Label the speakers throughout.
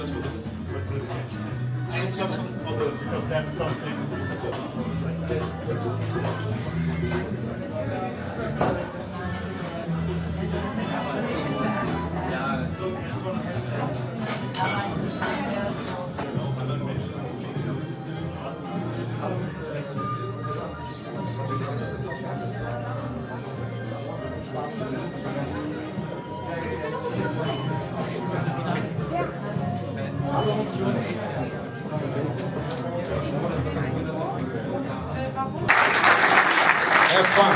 Speaker 1: just for the sketch. Just for the, because that's something.
Speaker 2: Have fun.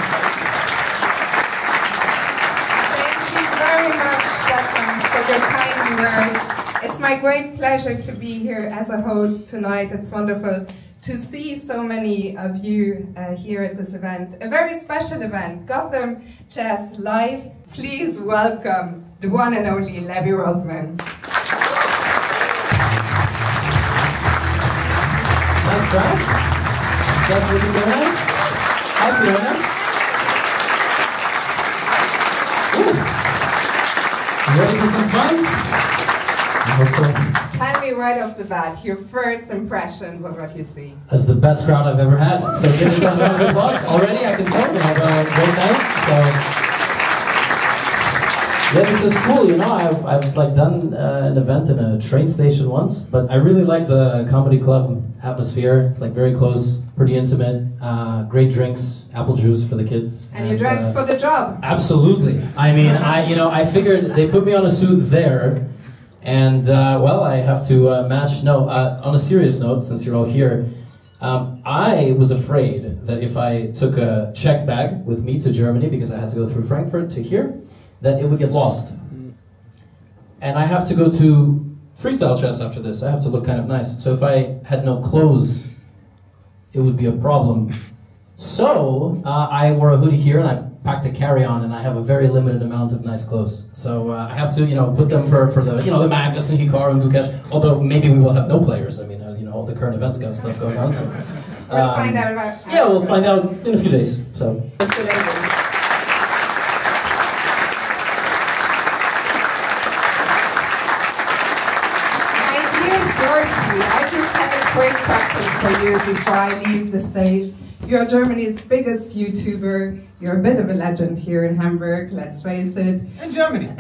Speaker 3: Thank you very much, Stefan, for your kind words. It's my great pleasure to be here as a host tonight. It's wonderful to see so many of you here at this event. A very special event, GothamChess Live. Please welcome the one and only Levy Rozman.
Speaker 4: Nice try. That's what you're doing. Hi, Fiona. You ready for some fun? I hope so.
Speaker 3: Tell me right off the bat, your first impressions of what you see.
Speaker 4: That's the best crowd I've ever had. So give yourself a round of applause. Already, I can tell we have a great night. So yeah, this is cool. You know, I've like done an event in a train station once, but I really like the comedy club atmosphere. It's like very close, pretty intimate, great drinks, apple juice for the kids.
Speaker 3: And you're dressed for the job.
Speaker 4: Absolutely. I mean, I figured they put me on a suit there, and well, I have to match. No, on a serious note, since you're all here, I was afraid that if I took a check bag with me to Germany, because I had to go through Frankfurt to here, that it would get lost. And I have to go to freestyle chess after this. I have to look kind of nice. So if I had no clothes, it would be a problem. So I wore a hoodie here and I packed a carry-on, and I have a very limited amount of nice clothes. So I have to, put them for the, the Magnus and Hikaru and Gukesh. Although maybe we will have no players. I mean, all the current events got stuff going on. So
Speaker 3: We'll find out about.
Speaker 4: Yeah, we'll find out in a few days. So.
Speaker 3: I just have a quick question for you before I leave the stage. You're Germany's biggest YouTuber. You're a bit of a legend here in Hamburg, let's face it.
Speaker 1: In Germany.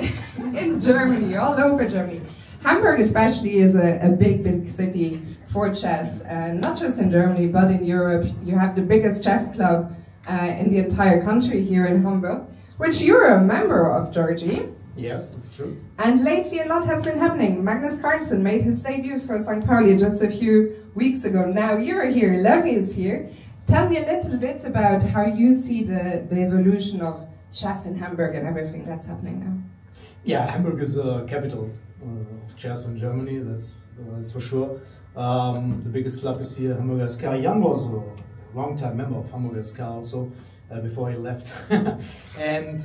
Speaker 3: In Germany, all over Germany. Hamburg especially is a big city for chess. Not just in Germany, but in Europe. You have the biggest chess club in the entire country here in Hamburg, which you're a member of, Georgie.
Speaker 1: Yes, that's true.
Speaker 3: And lately a lot has been happening. Magnus Carlsen made his debut for St. Pauli just a few weeks ago. Now you're here, Levy is here. Tell me a little bit about how you see the evolution of chess in Hamburg and everything that's happening now.
Speaker 1: Yeah, Hamburg is the capital of chess in Germany, that's for sure. The biggest club is here, Hamburger SK. Jan was a long-time member of Hamburger SK also. Before he left. And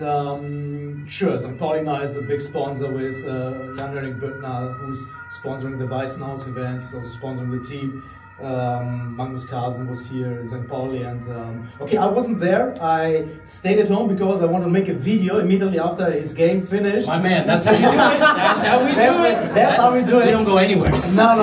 Speaker 1: sure, St. Pauli now is a big sponsor with Jan Büttner, who's sponsoring the Weissenhaus event. He's also sponsoring the team. Magnus Carlsen was here in St. Pauli, and okay, I wasn't there. I stayed at home because I wanted to make a video immediately after his game finished.
Speaker 4: My man, that's how you do it. That's how we do it.
Speaker 1: That's how we do it.
Speaker 4: We don't go anywhere.
Speaker 1: No.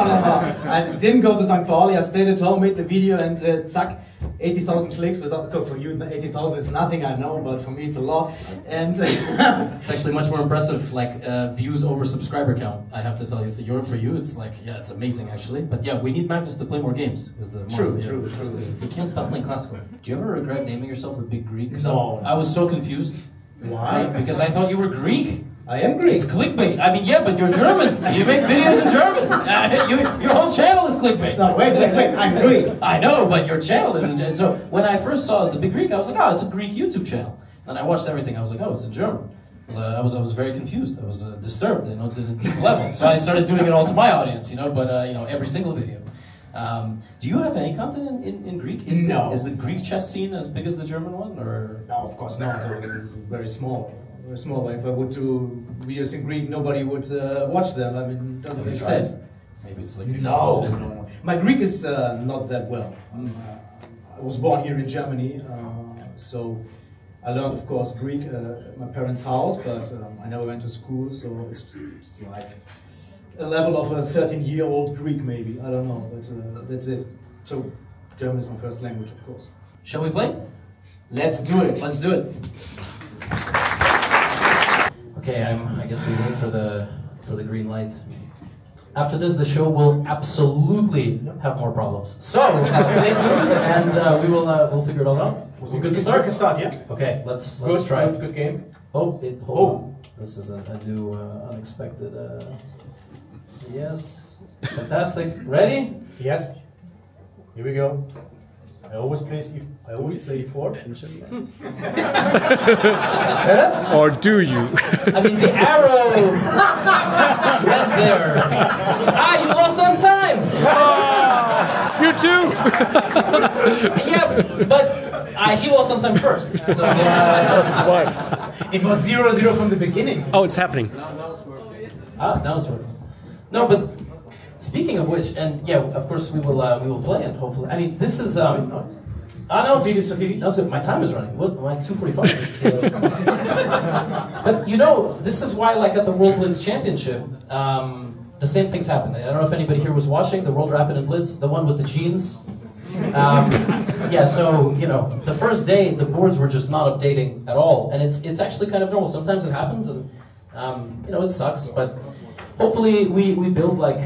Speaker 1: I didn't go to St. Pauli. I stayed at home, made the video, and zack. 80,000 clicks. Without, for you 80,000 is nothing, I know, but for me it's a lot. And
Speaker 4: it's actually much more impressive, like views over subscriber count, I have to tell you. It's a euro for you, it's like, yeah, it's amazing actually. But yeah, we need Magnus to play more games. Is the
Speaker 1: true.
Speaker 4: He can't stop playing classical. Do you ever regret naming yourself the Big Greek?
Speaker 1: No.
Speaker 4: I was so confused.
Speaker 1: Why?
Speaker 4: Because I thought you were Greek.
Speaker 1: I am Greek.
Speaker 4: It's clickbait. I mean, yeah, but you're German. You make videos in German. Your whole channel is clickbait.
Speaker 1: No, wait. I'm Greek.
Speaker 4: I know, but your channel isn't. So when I first saw the Big Greek, I was like, oh, it's a Greek YouTube channel. And I watched everything. I was like, oh, it's in German. I was very confused. I was disturbed, to the deep level. So I started doing it all to my audience, but every single video. Do you have any content in Greek?
Speaker 1: No.
Speaker 4: Is the Greek chess scene as big as the German one, or?
Speaker 1: No, of course not. It's very small. Very small. If I would do videos in Greek, nobody would watch them. I mean, it doesn't make sense.
Speaker 4: Maybe it's like
Speaker 1: no. My Greek is not that well. I was born here in Germany, so I learned, of course, Greek at my parents' house, but I never went to school, so it's like a level of a 13-year-old Greek, maybe. I don't know, but that's it. So German is my first language, of course.
Speaker 4: Shall we play?
Speaker 1: Let's do it.
Speaker 4: Let's do it. Okay, I guess we wait for the green light. After this, the show will absolutely have more problems. So stay tuned, and we'll figure it all out. We're good to start.
Speaker 1: We can start, yeah.
Speaker 4: Okay, let's try.
Speaker 1: Good game.
Speaker 4: Oh, hold on. This is a new unexpected. Yes, fantastic. Ready?
Speaker 1: Yes. Here we go. I always play e4.
Speaker 5: Or do you?
Speaker 4: I mean, the arrow right there. You lost on time.
Speaker 5: You too.
Speaker 4: Yeah, but he lost on time first. So
Speaker 1: It was 0-0 from the beginning.
Speaker 5: Oh, it's happening.
Speaker 4: Now it's working. No, but speaking of which, and yeah, of course we will play, and hopefully, I mean, this is no, it's good. My time is running. What? My 2:45. But you know, this is why, like at the World Blitz Championship, the same things happen. I don't know if anybody here was watching the World Rapid and Blitz, the one with the jeans. Yeah, so you know, the first day the boards were just not updating at all, and it's actually kind of normal. Sometimes it happens, and you know, it sucks. But hopefully, we build like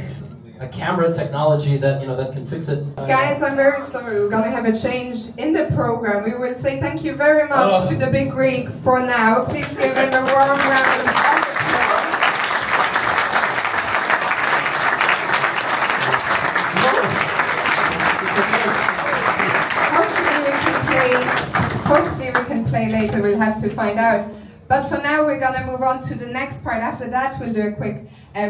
Speaker 4: a camera technology that that can fix it.
Speaker 3: Guys, I'm very sorry. We're gonna have a change in the program. We will say thank you very much to the Big Greek for now. Please give him a warm round of applause. Hopefully we can play later. We'll have to find out. But for now, we're gonna move on to the next part. After that, we'll do a quick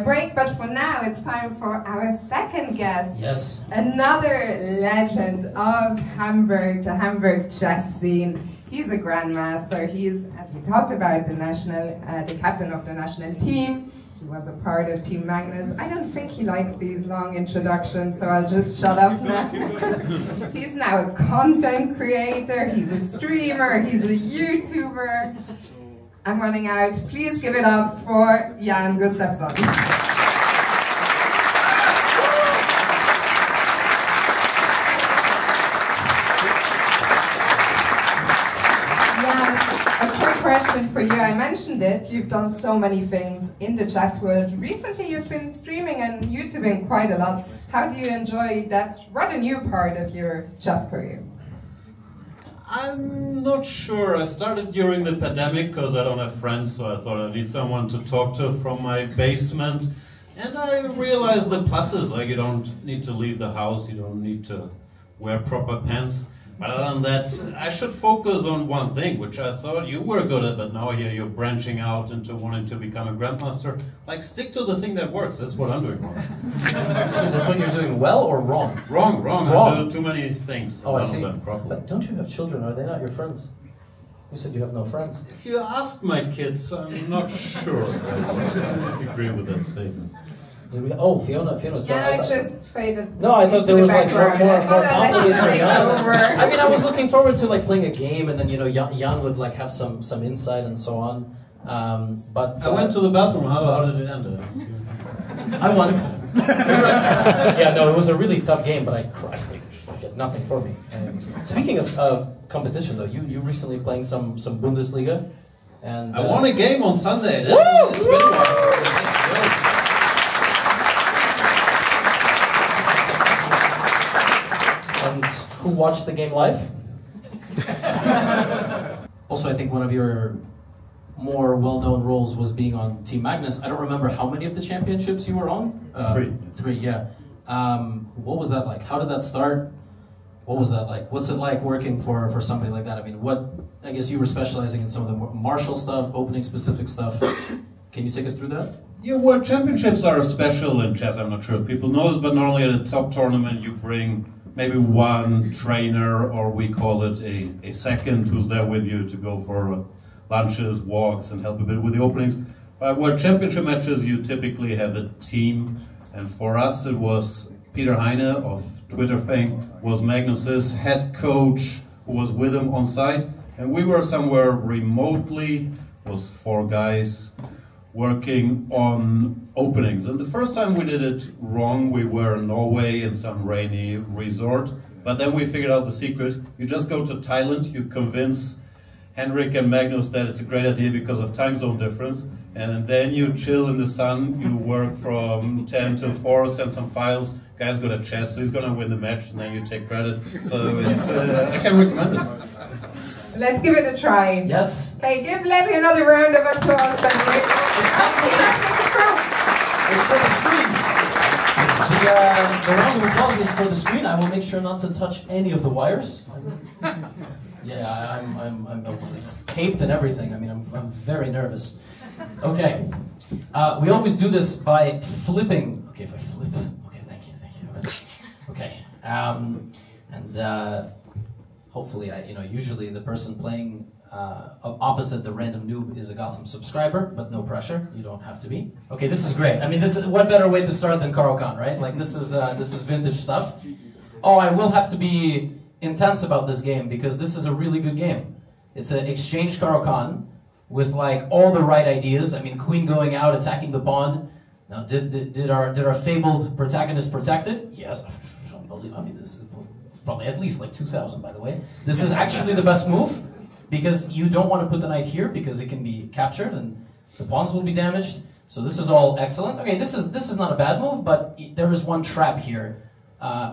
Speaker 3: break. But for now, it's time for our second guest.
Speaker 4: Yes.
Speaker 3: Another legend of Hamburg, the Hamburg chess scene. He's a grandmaster. He's, as we talked about, the captain of the national team. He was a part of Team Magnus. I don't think he likes these long introductions, so I'll just shut up now. He's now a content creator. He's a streamer. He's a YouTuber. I'm running out. Please give it up for Jan Gustafsson. Jan, a quick question for you. I mentioned it. You've done so many things in the chess world. Recently, you've been streaming and YouTubing quite a lot. How do you enjoy that rather new part of your chess career?
Speaker 2: I'm not sure. I started during the pandemic because I don't have friends, so I thought I need someone to talk to from my basement. And I realized the pluses, like you don't need to leave the house, you don't need to wear proper pants. But other than that, I should focus on one thing, which I thought you were good at, but now you're branching out into wanting to become a grandmaster. Like, stick to the thing that works. That's what I'm doing wrong.
Speaker 4: So that's what you're doing well or wrong?
Speaker 2: Wrong. I do too many things.
Speaker 4: Oh, I see. But don't you have children? Are they not your friends? You said you have no friends.
Speaker 2: If you asked my kids, I'm not sure I agree with that statement.
Speaker 4: Oh, Fiona's
Speaker 3: Yeah, I just faded.
Speaker 4: No, I thought there was like more
Speaker 3: complicated.
Speaker 4: I mean, I was looking forward to like playing a game, and then Jan would like have some insight and so on. But
Speaker 2: I went to the bathroom. How did it end?
Speaker 4: I won. Yeah, no, it was a really tough game, but I had nothing for me. Speaking of competition, though, you recently playing some Bundesliga, and
Speaker 2: I won a game on Sunday.
Speaker 4: And who watched the game live? Also, I think one of your more well-known roles was being on Team Magnus. I don't remember how many of the championships you were on. 3, yeah. What was that like? How did that start? What was that like? What's it like working for somebody like that? I mean, I guess you were specializing in some of the more martial stuff, opening specific stuff. Can you take us through that?
Speaker 2: Yeah, World Championships are special in chess. I'm not sure if people know this, but normally at a top tournament you bring maybe one trainer, or we call it a second, who's there with you to go for lunches, walks, and help a bit with the openings. But World Championship matches, you typically have a team, and for us it was Peter Heine of Twitter fame, was Magnus's head coach, who was with him on site, and we were somewhere remotely, was 4 guys, working on openings. And the first time we did it wrong, we were in Norway in some rainy resort, but then we figured out the secret. You just go to Thailand, you convince Henrik and Magnus that it's a great idea because of time zone difference, and then you chill in the sun, you work from 10 till 4, send some files, guy's good at chess, so he's gonna win the match, and then you take credit. So it's, I can recommend it.
Speaker 3: Let's give it a try.
Speaker 4: Yes.
Speaker 3: Okay, give Levy another round of applause.
Speaker 4: It's for the screen. The round of applause is for the screen. I will make sure not to touch any of the wires. Yeah, it's taped and everything. I mean, I'm very nervous. Okay. We always do this by flipping. Okay, if I flip. Okay, thank you. Okay. Hopefully, usually the person playing opposite the random noob is a Gotham subscriber, but no pressure. You don't have to be. Okay, this is great. I mean, this is what better way to start than Caro-Kann, right? Like this is vintage stuff. Oh, I will have to be intense about this game because this is a really good game. It's an exchange Caro-Kann with like all the right ideas. I mean, queen going out, attacking the pawn. Now, did our fabled protagonist protect it? Yes. Unbelievable. I mean, this is probably at least like 2,000, by the way. This is actually the best move because you don't want to put the knight here because it can be captured and the pawns will be damaged. So this is all excellent. Okay, this is not a bad move, but there is one trap here,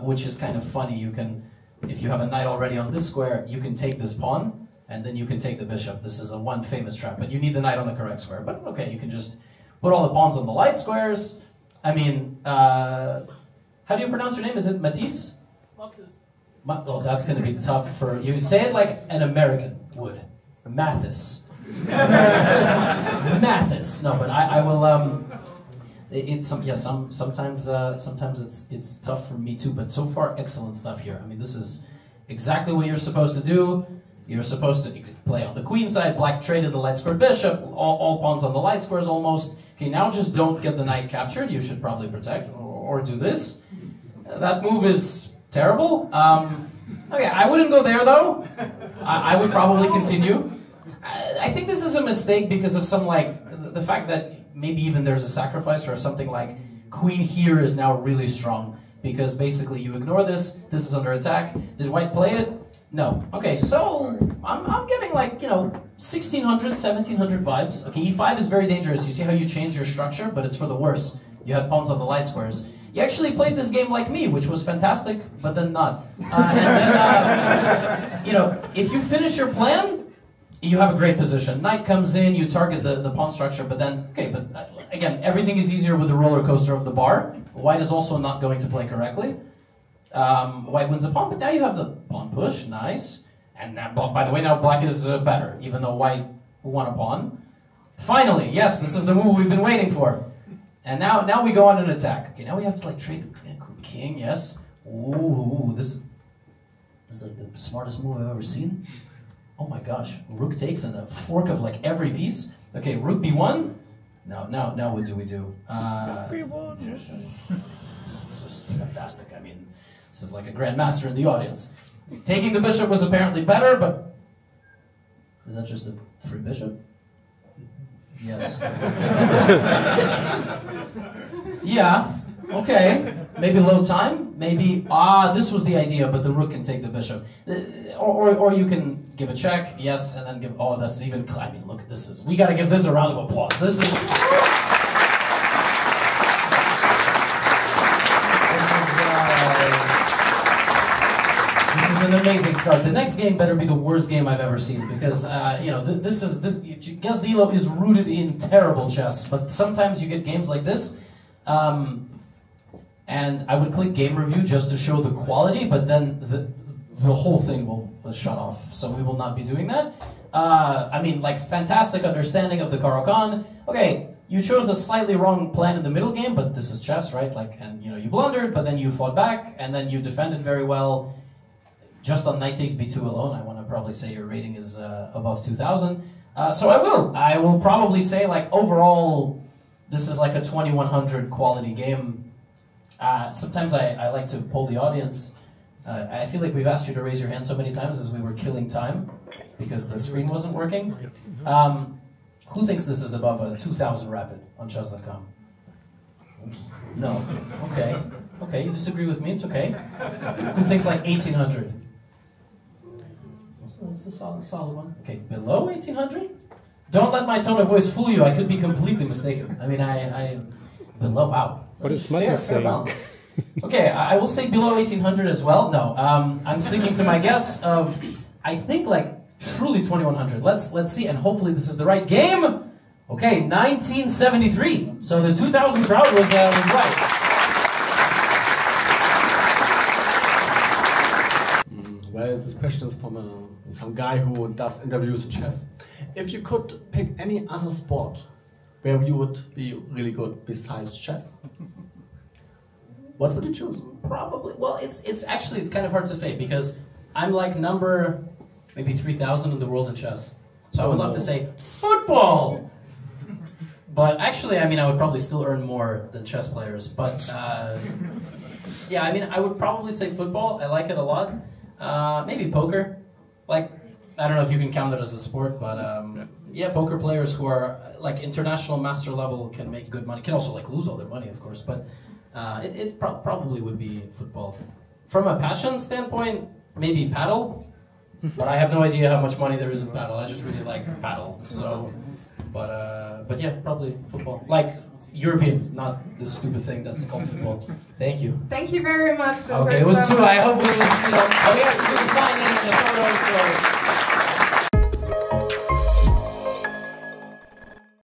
Speaker 4: which is kind of funny. You can, if you have a knight already on this square, you can take this pawn and then you can take the bishop. This is one famous trap, but you need the knight on the correct square. But okay, you can just put all the pawns on the light squares. I mean, how do you pronounce your name? Is it Matisse? Oh, that's going to be tough for you. Say it like an American would. Mathis. Mathis. No, but I will. Sometimes it's tough for me too. But so far, excellent stuff here. I mean, this is exactly what you're supposed to do. You're supposed to play on the queen side. Black traded the light square bishop. All pawns on the light squares almost. Okay, now just don't get the knight captured. You should probably protect or do this. That move is terrible. Okay, I wouldn't go there though. I would probably continue. I think this is a mistake because of some the fact that maybe even there's a sacrifice or something like queen here is now really strong because basically you ignore this. This is under attack. Did white play it? No. Okay, so I'm getting 1600, 1700 vibes. Okay, e5 is very dangerous. You see how you change your structure, but it's for the worse. You had pawns on the light squares. You actually played this game like me, which was fantastic, but then not. If you finish your plan, you have a great position. Knight comes in, you target the pawn structure, but then, okay, but again, everything is easier with the roller coaster of the bar. White is also not going to play correctly. White wins a pawn, but now you have the pawn push, nice. And now, by the way, now black is better, even though white won a pawn. Finally, yes, this is the move we've been waiting for. And now we go on an attack. Okay, now we have to trade the king, yes. Ooh, this is like the smartest move I've ever seen. Oh my gosh, rook takes and a fork of every piece. Okay, rook b1. Now what do we do? This is fantastic. I mean, this is like a grandmaster in the audience. Taking the bishop was apparently better, but is that just a free bishop? Yes. Yeah, okay. Maybe low time, maybe, this was the idea, but the rook can take the bishop. Or you can give a check, yes, and then give, that's even, I mean, look, we gotta give this a round of applause. This is an amazing start. The next game better be the worst game I've ever seen because Gazdilo is rooted in terrible chess, but sometimes you get games like this, and I would click game review just to show the quality, but then the whole thing will shut off. So we will not be doing that. I mean, fantastic understanding of the Caro-Kann. Okay, you chose the slightly wrong plan in the middle game, but this is chess, right? And you blundered, but then you fought back, and then you defended very well. Just on knight takes b2 alone, I want to probably say your rating is above 2,000. So I will probably say overall, this is a 2100 quality game. Sometimes I like to poll the audience. I feel like we've asked you to raise your hand so many times as we were killing time because the screen wasn't working. Who thinks this is above a 2000 rapid on chess.com? No. Okay. Okay, you disagree with me, it's okay. Who thinks like 1800? That's a solid one. Okay, below 1800? Don't let my tone of voice fool you, I could be completely mistaken. I mean, I below, wow.
Speaker 5: What is Matthias saying?
Speaker 4: Okay, I will say below 1800 as well. No, I'm sticking to my guess of, I think like truly 2100. Let's see, and hopefully this is the right game. Okay, 1973. So the 2000 crowd was right.
Speaker 6: Well, this question is from some guy who does interviews in chess. If you could pick any other sport where you would be really good besides chess, what would you choose?
Speaker 4: Probably. Well, it's actually kind of hard to say because I'm like number maybe 3000 in the world in chess. So I would love to say football. But actually, I mean, I would probably still earn more than chess players. But yeah, I mean, I would probably say football. I like it a lot. Maybe poker. Like, I don't know if you can count it as a sport, but yeah, poker players who are like international master level can make good money. Can also like lose all their money, of course. But it probably would be football. From a passion standpoint, maybe paddle. But I have no idea how much money there is in paddle. I just really like paddle. So, but yeah, probably football. Like European, not this stupid thing that's called football. Thank you.
Speaker 3: Thank you very much.
Speaker 4: Okay, it was two. I hope it was, you know, oh yeah, you can sign in the photos. So.